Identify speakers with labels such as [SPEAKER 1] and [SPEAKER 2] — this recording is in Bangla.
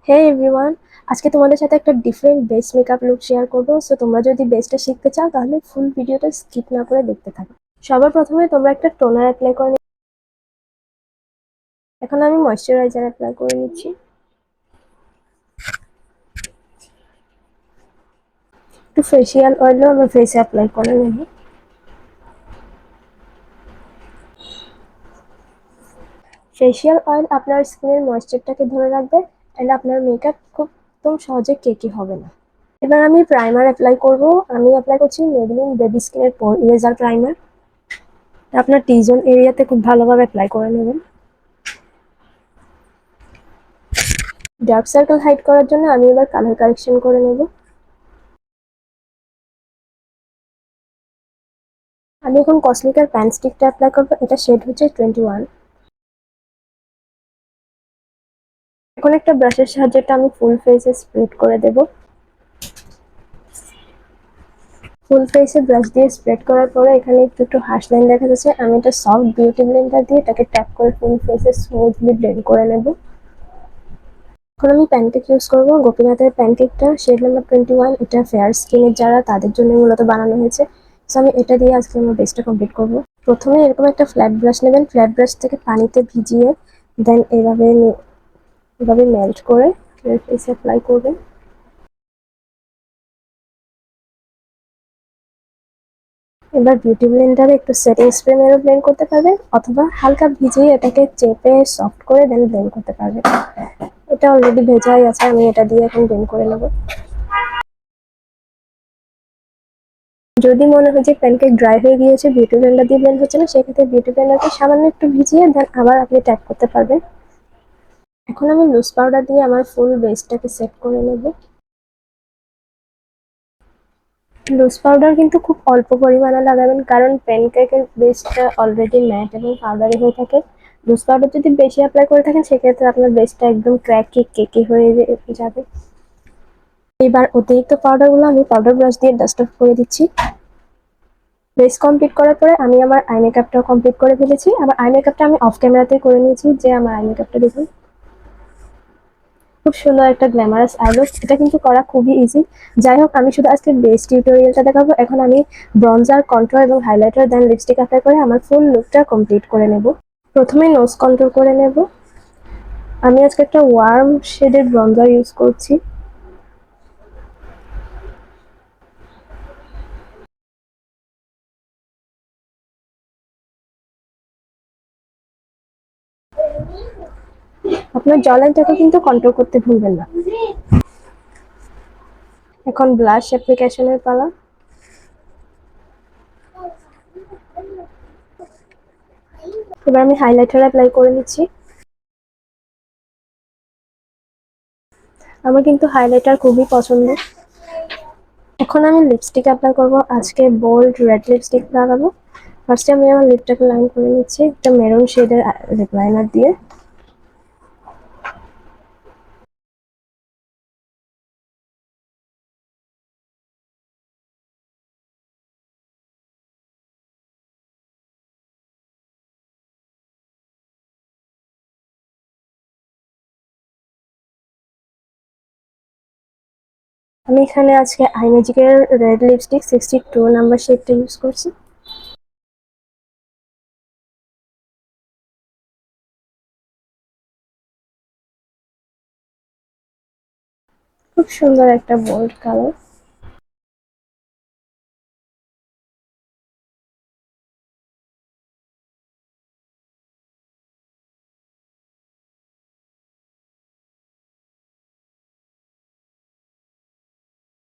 [SPEAKER 1] হে এভরিওয়ান, আজকে তোমাদের সাথে একটা different base makeup look share করবো। সো তোমরা যদি বেসটা শিখতে চাও তাহলে ফুল ভিডিওটা স্কিপ না করে দেখতে থাকো। সবার প্রথমে তোমরা একটা টোনার অ্যাপ্লাই করে এখন আমি ময়শ্চারাইজার অ্যাপ্লাই করে নিচ্ছি। একটু ফেসিয়াল অয়েলও আমার ফেসে অ্যাপ্লাই করে নেব। ফেসিয়াল অয়েল আপনার স্কিনের ময়েশ্চারটাকে ধরে রাখবে এন্ড আপনার মেকআপ খুব একদম সহজে কেকি হবে না। এবার আমি প্রাইমার অ্যাপ্লাই করব। আমি অ্যাপ্লাই করছি মেবলিন বেবি স্কিনের পোর ইরেজার প্রাইমার। আপনার টি জোন এরিয়াতে খুব ভালোভাবে অ্যাপ্লাই করে নেবেন। ডার্ক সার্কেল হাইড করার জন্য আমি এবার কালার কারেকশন করে নেব। আমি এখন কসমিকার প্যান স্টিকটা অ্যাপ্লাই করবো, এটা শেড হচ্ছে 21। এখন একটা ব্রাশের সাহায্যে এটা আমি ফুল ফেসে স্প্রেড করে দেব। ফুল ফেসে ব্রাশ দিয়ে স্প্রেড করার পরে এখানে একটু একটু হার্শ লাইন দেখা যাচ্ছে। আমি এটা সফট বিউটি ব্লেন্ডার দিয়ে এটাকে ট্যাপ করে ফুল ফেসে স্মুথলি ব্লেন্ড করে নেব। এখন আমি প্যানকেক ইউজ করবো, গোপীনাথের প্যানকেকটা শেড নাম্বার 21। এটা ফেয়ার স্কিনের যারা তাদের জন্য মূলত বানানো হয়েছে। সো আমি এটা দিয়ে আজকে আমার বেসটা কমপ্লিট করব। প্রথমে এরকম একটা ফ্ল্যাট ব্রাশ নেবেন, ফ্ল্যাট ব্রাশ থেকে পানিতে ভিজিয়ে দেন এভাবে মেল্ট করে ফেসে অ্যাপ্লাই করবেন। এবার বিউটি ব্লেন্ডারে একটু সেটিং স্প্রে মেরে ব্লেন্ড করতে পারবেন, অথবা হালকা ভিজিয়ে এটাকে চেপে সফট করে দেন ব্লেন্ড করতে পারবেন। এটা অলরেডি ভেজাই আছে, আমি এটা দিয়ে এখন ব্লেন্ড করে নেব। যদি মনে হয় যে প্যানকেক ড্রাই হয়ে গিয়েছে, বিউটি ব্লেন্ডার দিয়ে ব্লেন্ড হচ্ছে না, সেক্ষেত্রে বিউটি ব্লেন্ডারকে সামান্য একটু ভিজিয়ে দেন আবার আপনি ট্যাপ করতে পারবেন। এখন আমি লুজ পাউডার দিয়ে আমার ফুল বেসটাকে সেট করে নেব। লুজ পাউডার কিন্তু খুব অল্প পরিমাণে লাগাবেন, কারণ প্যানকেকের বেসটা অলরেডি ম্যাট এবং পাউডারি হয়ে থাকে। লুজ পাউডার যদি বেশি অ্যাপ্লাই করে থাকেন সেক্ষেত্রে আপনার বেসটা একদম ক্র্যাকি কেকি হয়ে যাবে। এবার অতিরিক্ত পাউডারগুলো আমি পাউডার ব্রাশ দিয়ে ডাস্ট অফ করে দিচ্ছি। বেস কমপ্লিট করার পরে আমি আমার আই মেকআপটাও কমপ্লিট করে ফেলেছি। আমার আই মেকআপটা আমি অফ ক্যামেরাতে করে নিয়েছি। যে আমার আই মেকআপটা দেখুন, খুব সুন্দর একটা গ্ল্যামারাস আই লুক। এটা কিন্তু করা খুবই ইজি। যাই হোক, আমি শুধু আজকে বেস টিউটোরিয়ালটা দেখাবো। এখন আমি ব্রঞ্জার, কন্ট্রোল এবং হাইলাইটার দেন লিপস্টিক অ্যাপ্লাই করে আমার ফুল লুকটা কমপ্লিট করে নেব। প্রথমে নোজ কন্ট্রোল করে নেব। আমি আজকে একটা ওয়ার্ম শেডের ব্রঞ্জার ইউজ করছি। আপনার জ লাইনটাকে কিন্তু কন্ট্রোল করতে ভুলবেন না। এখন ব্লাশ অ্যাপ্লিকেশনের পালা। এবার আমি হাইলাইটার অ্যাপ্লাই করে নিচ্ছি। আমার কিন্তু হাইলাইটার খুবই পছন্দ। এখন আমি লিপস্টিক অ্যাপ্লাই করব। আজকে বোল্ড রেড লিপস্টিক লাগাবো। ফার্স্টে আমি আমার লিপটাকে লাইন করে নিচ্ছি একটা মেরুন শেডের লিপ লাইনার দিয়ে। আমি এখানে আজকে আইম্যাজিকের রেড লিপস্টিক 62 নাম্বার শেডটা ইউজ করছি। খুব সুন্দর একটা বোল্ড কালার।